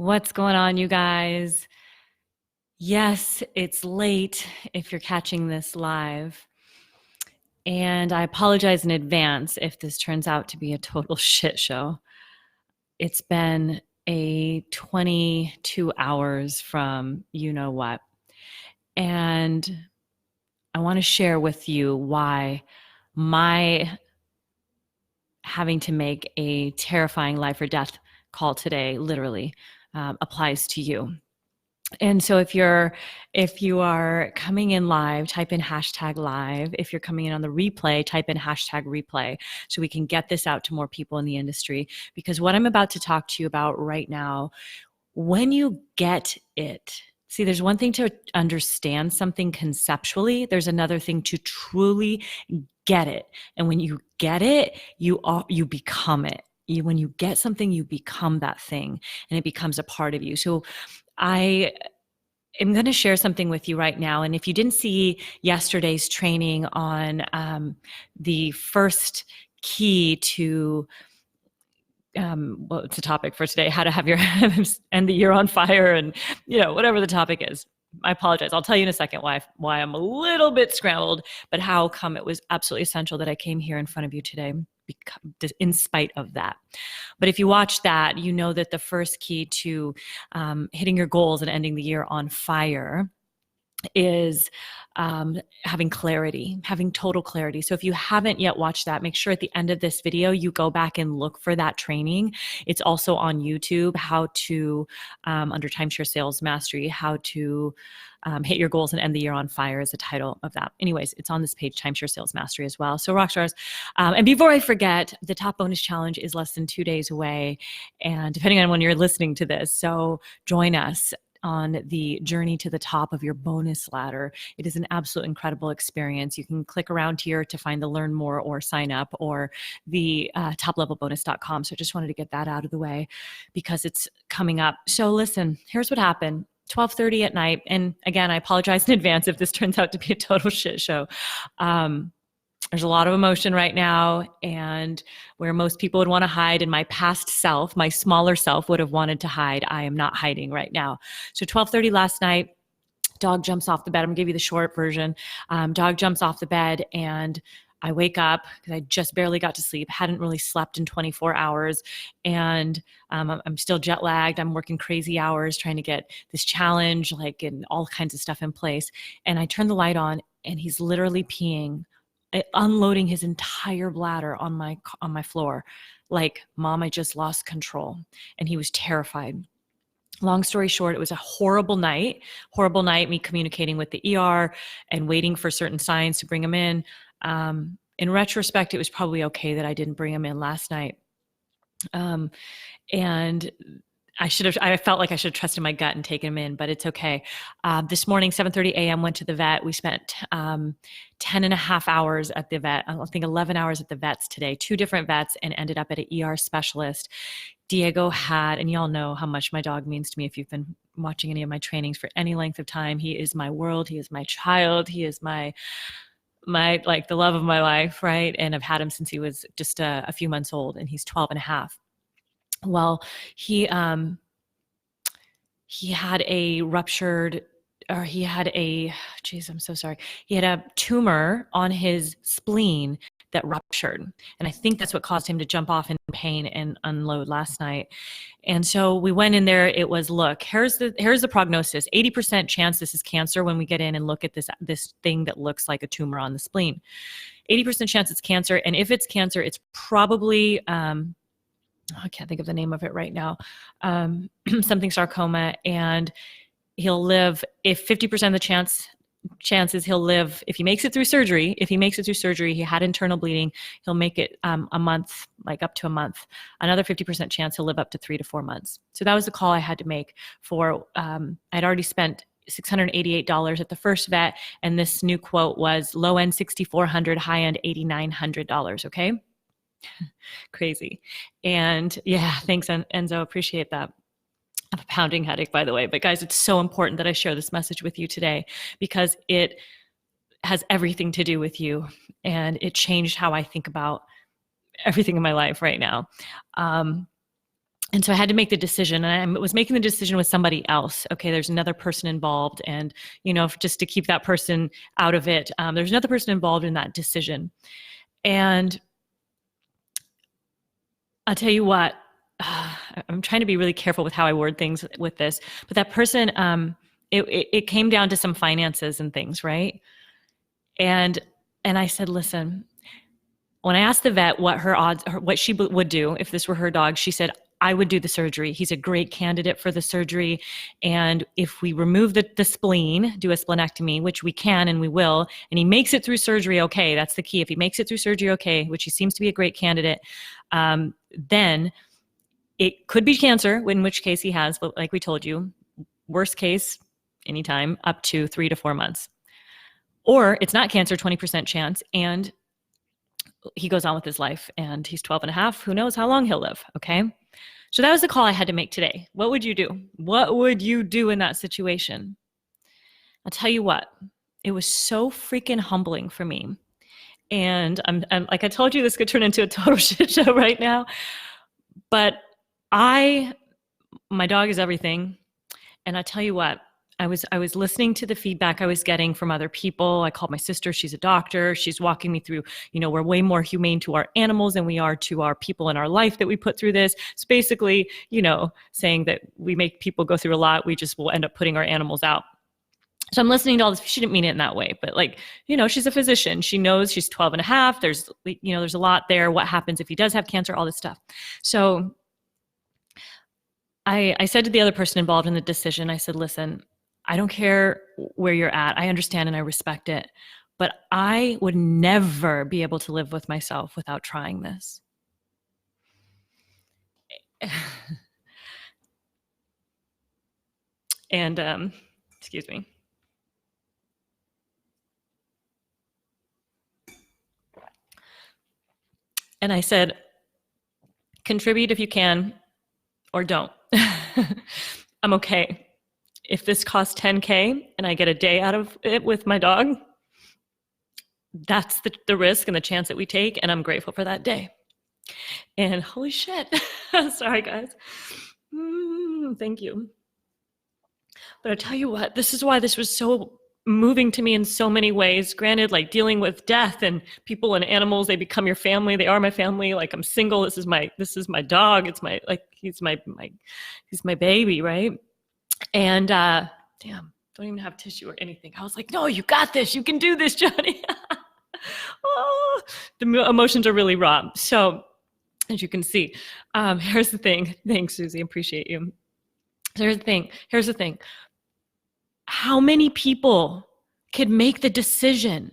What's going on, you guys? Yes, it's late if you're catching this live. And I apologize in advance if this turns out to be a total shit show. It's been a 22 hours from you know what. And I want to share with you why my having to make a terrifying life or death call today literally applies to you. And so if you are coming in live, type in hashtag live. If you're coming in on the replay, type in hashtag replay so we can get this out to more people in the industry. Because what I'm about to talk to you about right now, when you get it, see, there's one thing to understand something conceptually. There's another thing to truly get it. And when you get it, you become it. When you get something, you become that thing and it becomes a part of you. So I am going to share something with you right now. And if you didn't see yesterday's training on the first key to what's the topic for today? How to have your end the year on fire, and whatever the topic is. I apologize. I'll tell you in a second why I'm a little bit scrambled, but how come it was absolutely essential that I came here in front of you today, in spite of that. But if you watch that, you know that the first key to hitting your goals and ending the year on fire is having clarity, having total clarity. So if you haven't yet watched that, make sure at the end of this video, you go back and look for that training. It's also on YouTube, how to, under Timeshare Sales Mastery, how to hit your goals and end the year on fire is the title of that. Anyways, it's on this page, Timeshare Sales Mastery as well. So rockstars. And before I forget, the top bonus challenge is less than 2 days away. And depending on when you're listening to this, so join us on the journey to the top of your bonus ladder. It is an absolute incredible experience. You can click around here to find the learn more or sign up, or the toplevelbonus.com. So I just wanted to get that out of the way because it's coming up. So listen, here's what happened. 12:30 at night. And again, I apologize in advance if this turns out to be a total shit show. There's a lot of emotion right now, and where most people would want to hide, in my past self, my smaller self would have wanted to hide, I am not hiding right now. So 12:30 last night, dog jumps off the bed. I'm gonna give you the short version. Dog jumps off the bed and I wake up because I just barely got to sleep, hadn't really slept in 24 hours, and I'm still jet lagged. I'm working crazy hours trying to get this challenge, and all kinds of stuff in place. And I turn the light on and he's literally peeing, unloading his entire bladder on my floor. Like, Mom, I just lost control. And he was terrified. Long story short, it was a horrible night, me communicating with the ER and waiting for certain signs to bring him in. In retrospect, it was probably okay that I didn't bring him in last night. And I felt like I should have trusted my gut and taken him in, but it's okay. This morning, 7:30 a.m., went to the vet. We spent 10 and a half hours at the vet. I think 11 hours at the vets today, 2 different vets, and ended up at an ER specialist. Diego had, and y'all know how much my dog means to me if you've been watching any of my trainings for any length of time. He is my world. He is my child. He is my like the love of my life, right? And I've had him since he was just a few months old, and he's 12 and a half. Well, he had a ruptured, or he had a, geez, I'm so sorry. He had a tumor on his spleen that ruptured. And I think that's what caused him to jump off in pain and unload last night. And so we went in there. It was, look, here's the prognosis. 80% chance this is cancer when we get in and look at this thing that looks like a tumor on the spleen. 80% chance it's cancer. And if it's cancer, it's probably, I can't think of the name of it right now, something sarcoma, and he'll live, if 50% of the chances he'll live, if he makes it through surgery, he had internal bleeding, he'll make it a month, like up to a month. Another 50% chance he'll live up to 3 to 4 months. So that was the call I had to make for, I'd already spent $688 at the first vet, and this new quote was low end $6,400, high end $8,900, okay? Crazy. And yeah, thanks, Enzo. Appreciate that. I have a pounding headache, by the way. But guys, it's so important that I share this message with you today because it has everything to do with you, and it changed how I think about everything in my life right now. And so I had to make the decision, and I was making the decision with somebody else. Okay, there's another person involved, and just to keep that person out of it, there's another person involved in that decision. And I'll tell you what, I'm trying to be really careful with how I word things with this, but that person, it came down to some finances and things, right? And I said, listen, when I asked the vet what her odds, what she would do if this were her dog, she said, I would do the surgery. He's a great candidate for the surgery. And if we remove the spleen, do a splenectomy, which we can and we will, and he makes it through surgery okay, that's the key. If he makes it through surgery okay, which he seems to be a great candidate, then it could be cancer, in which case he has, but like we told you, worst case, anytime, up to 3 to 4 months. Or it's not cancer, 20% chance, and he goes on with his life, and he's 12 and a half. Who knows how long he'll live, okay? So that was the call I had to make today. What would you do? What would you do in that situation? I'll tell you what, it was so freaking humbling for me. And I'm like I told you, this could turn into a total shit show right now. But my dog is everything. And I tell you what, I was listening to the feedback I was getting from other people. I called my sister. She's a doctor. She's walking me through, we're way more humane to our animals than we are to our people in our life that we put through this. It's basically, saying that we make people go through a lot. We just will end up putting our animals out. So I'm listening to all this. She didn't mean it in that way, but she's a physician. She knows she's 12 and a half. There's a lot there. What happens if he does have cancer, all this stuff. So I said to the other person involved in the decision, I said, listen, I don't care where you're at. I understand and I respect it, but I would never be able to live with myself without trying this. And, excuse me. And I said, contribute if you can, or don't. I'm okay. If this costs $10K and I get a day out of it with my dog, that's the risk and the chance that we take, and I'm grateful for that day. And holy shit. Sorry, guys. Thank you. But I'll tell you what, this is why this was so moving to me in so many ways. Granted, like dealing with death and people and animals, they become your family. They are my family. Like I'm single. This is my dog. It's he's my baby, right? And damn, don't even have tissue or anything. I was like, no, you got this. You can do this, Johnny. Oh, the emotions are really raw. So as you can see, here's the thing. Thanks, Susie. Appreciate you. So here's the thing. How many people could make the decision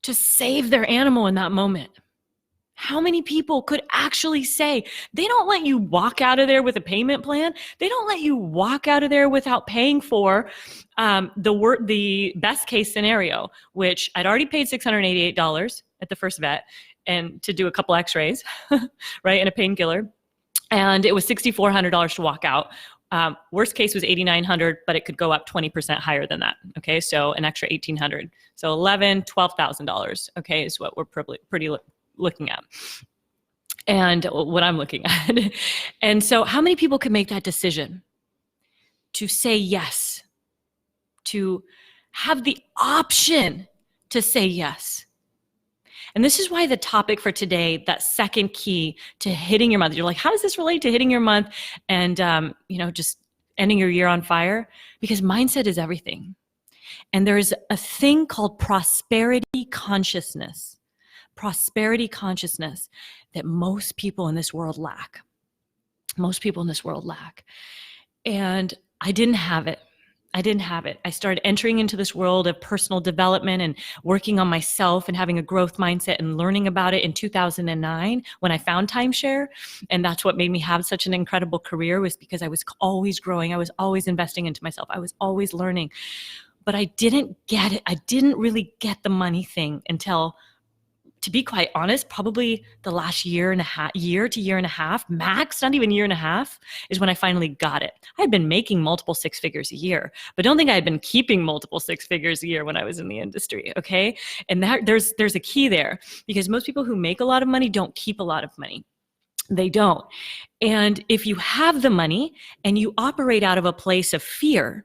to save their animal in that moment? How many people could actually say, they don't let you walk out of there with a payment plan. They don't let you walk out of there without paying for the best case scenario, which I'd already paid $688 at the first vet and to do a couple x-rays, right, and a painkiller. And it was $6,400 to walk out. Worst case was $8,900, but it could go up 20% higher than that. Okay, so an extra $1,800. So $12,000. Okay, is what we're pretty looking at, and what I'm looking at. And so, how many people could make that decision to say yes, to have the option to say yes? And this is why the topic for today, that second key to hitting your month, you're like, how does this relate to hitting your month and, just ending your year on fire? Because mindset is everything. And there's a thing called prosperity consciousness that most people in this world lack. And I didn't have it. I started entering into this world of personal development and working on myself and having a growth mindset and learning about it in 2009 when I found Timeshare. And that's what made me have such an incredible career, was because I was always growing. I was always investing into myself. I was always learning. But I didn't get it. I didn't really get the money thing until, to be quite honest, probably the last year to year and a half, max, not even year and a half, is when I finally got it. I had been making multiple six figures a year, but don't think I had been keeping multiple six figures a year when I was in the industry, okay? And there's a key there, because most people who make a lot of money don't keep a lot of money. They don't. And if you have the money and you operate out of a place of fear,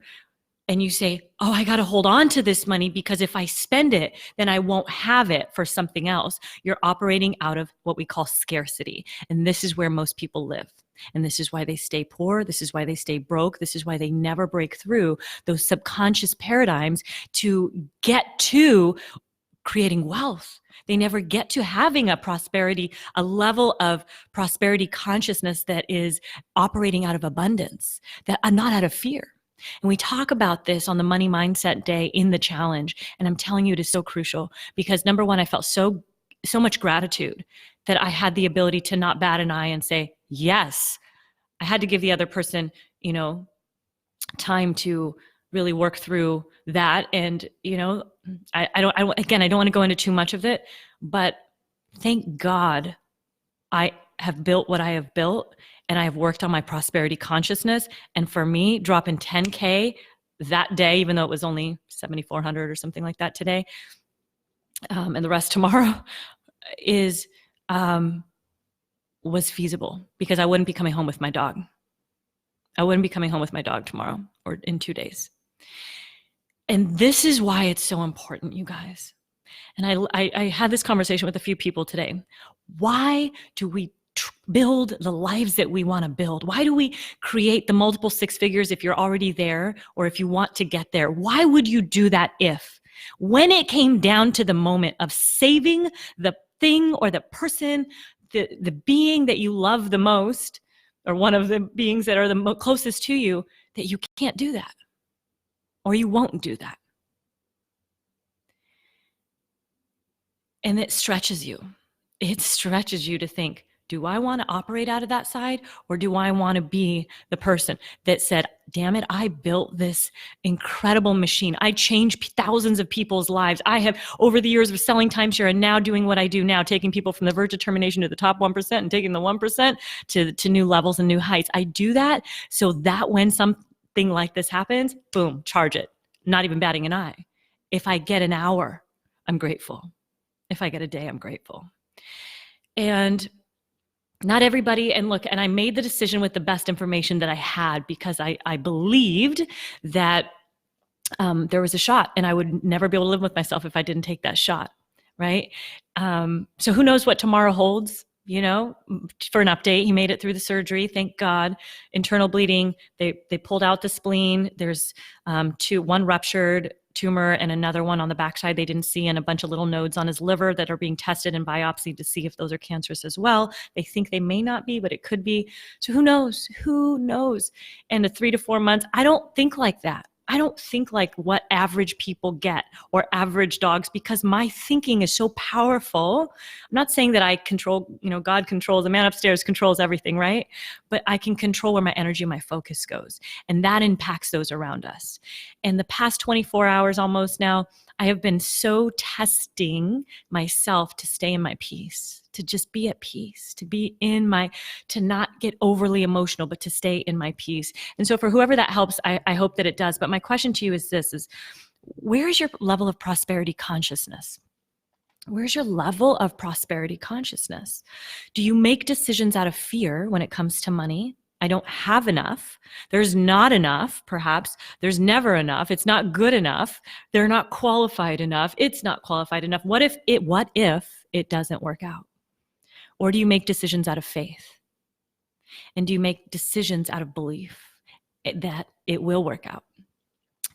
and you say, oh, I got to hold on to this money because if I spend it, then I won't have it for something else. You're operating out of what we call scarcity. And this is where most people live. And this is why they stay poor. This is why they stay broke. This is why they never break through those subconscious paradigms to get to creating wealth. They never get to having a level of prosperity consciousness that is operating out of abundance, that not out of fear. And we talk about this on the Money Mindset Day in the challenge. And I'm telling you, it is so crucial because number one, I felt so much gratitude that I had the ability to not bat an eye and say, yes. I had to give the other person, time to really work through that. And, I don't want to go into too much of it, but thank God I have built what I have built and I have worked on my prosperity consciousness. And for me, dropping 10K that day, even though it was only 7,400 or something like that today, and the rest tomorrow was feasible because I wouldn't be coming home with my dog. I wouldn't be coming home with my dog tomorrow or in 2 days. And this is why it's so important, you guys. And I had this conversation with a few people today. Why do we build the lives that we want to build? Why do we create the multiple six figures if you're already there or if you want to get there? Why would you do that when it came down to the moment of saving the thing or the person, the being that you love the most, or one of the beings that are the closest to you, that you can't do that or you won't do that? And it stretches you. It stretches you to think, do I want to operate out of that side or do I want to be the person that said, damn it, I built this incredible machine. I changed thousands of people's lives. I have, over the years of selling timeshare and now doing what I do now, taking people from the verge of termination to the top 1% and taking the 1% to new levels and new heights. I do that so that when something like this happens, boom, charge it. Not even batting an eye. If I get an hour, I'm grateful. If I get a day, I'm grateful. And not everybody, and look, and I made the decision with the best information that I had because I believed that there was a shot and I would never be able to live with myself if I didn't take that shot, right? So who knows what tomorrow holds, for an update. He made it through the surgery, thank God. Internal bleeding, they pulled out the spleen. There's one ruptured tumor and another one on the backside they didn't see, and a bunch of little nodes on his liver that are being tested and biopsied to see if those are cancerous as well. They think they may not be, but it could be. So who knows? Who knows? And the 3 to 4 months, I don't think like that. I don't think like what average people get or average dogs because my thinking is so powerful. I'm not saying that I control, God controls, the man upstairs controls everything, right? But I can control where my energy, my focus goes. And that impacts those around us. And the past 24 hours almost now, I have been so testing myself to stay in my peace, to just be at peace, to not get overly emotional, but to stay in my peace. And so for whoever that helps, I hope that it does. But my question to you is this, where is your level of prosperity consciousness? Where's your level of prosperity consciousness? Do you make decisions out of fear when it comes to money? I don't have enough. There's not enough, perhaps. There's never enough. It's not good enough. They're not qualified enough. It's not qualified enough. What if it doesn't work out? Or do you make decisions out of faith? And do you make decisions out of belief that it will work out?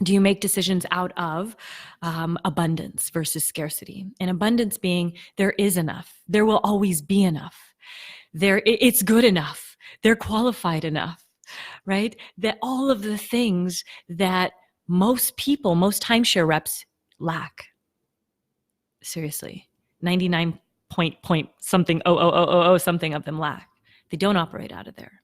Do you make decisions out of abundance versus scarcity? And abundance being there is enough. There will always be enough. It's good enough. They're qualified enough, right? That all of the things that most timeshare reps lack. Seriously, 99 point something, something of them lack. They don't operate out of there.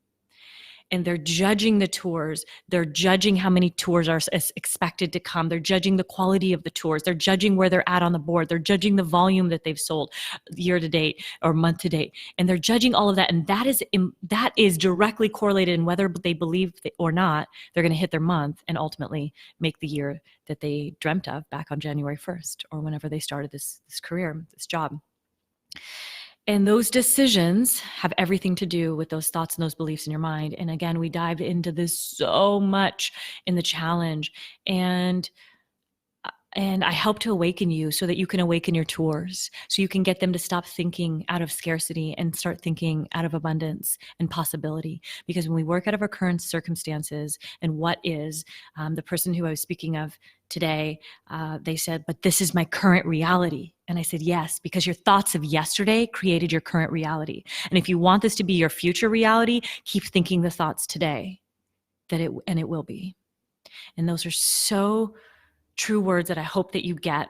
And they're judging the tours. They're judging how many tours are expected to come. They're judging the quality of the tours. They're judging where they're at on the board. They're judging the volume that they've sold year to date or month to date. And they're judging all of that. And that is directly correlated in whether they believe or not, they're going to hit their month and ultimately make the year that they dreamt of back on January 1st or whenever they started this career, this job. And those decisions have everything to do with those thoughts and those beliefs in your mind. And again, we dived into this so much in the challenge. And I help to awaken you so that you can awaken your tours, so you can get them to stop thinking out of scarcity and start thinking out of abundance and possibility. Because when we work out of our current circumstances and what is, the person who I was speaking of today, they said, but this is my current reality. And I said, yes, because your thoughts of yesterday created your current reality. And if you want this to be your future reality, keep thinking the thoughts today and it will be. And those are so true words that I hope that you get.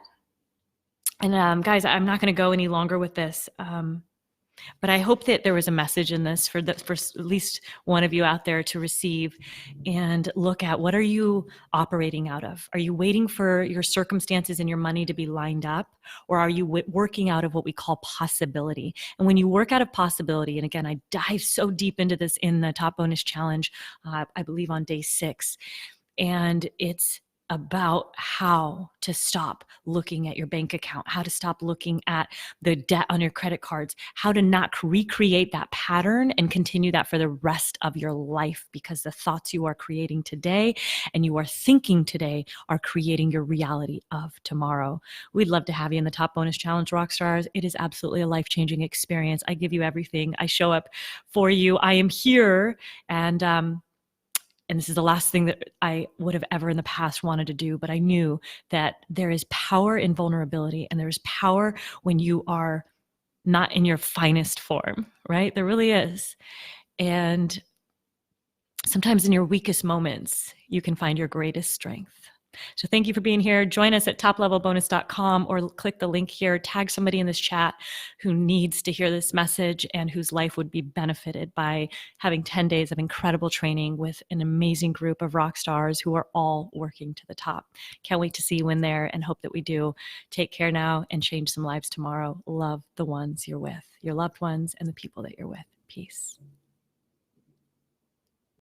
And guys, I'm not going to go any longer with this, but I hope that there was a message in this for at least one of you out there to receive and look at, what are you operating out of? Are you waiting for your circumstances and your money to be lined up, or are you working out of what we call possibility? And when you work out of possibility, and again, I dive so deep into this in the Top Bonus Challenge, I believe on day 6, and it's about how to stop looking at your bank account, how to stop looking at the debt on your credit cards, how to not recreate that pattern and continue that for the rest of your life, because the thoughts you are creating today and you are thinking today are creating your reality of tomorrow. We'd love to have you in the Top Bonus Challenge, Rockstars. It is absolutely a life-changing experience. I give you everything. I show up for you. I am here, and this is the last thing that I would have ever in the past wanted to do, but I knew that there is power in vulnerability, and there is power when you are not in your finest form, right? There really is. And sometimes in your weakest moments, you can find your greatest strength. So thank you for being here. Join us at toplevelbonus.com, or click the link here. Tag somebody in this chat who needs to hear this message and whose life would be benefited by having 10 days of incredible training with an amazing group of rock stars who are all working to the top. Can't wait to see you in there, and hope that we do. Take care now and change some lives tomorrow. Love the ones you're with, your loved ones, and the people that you're with. Peace.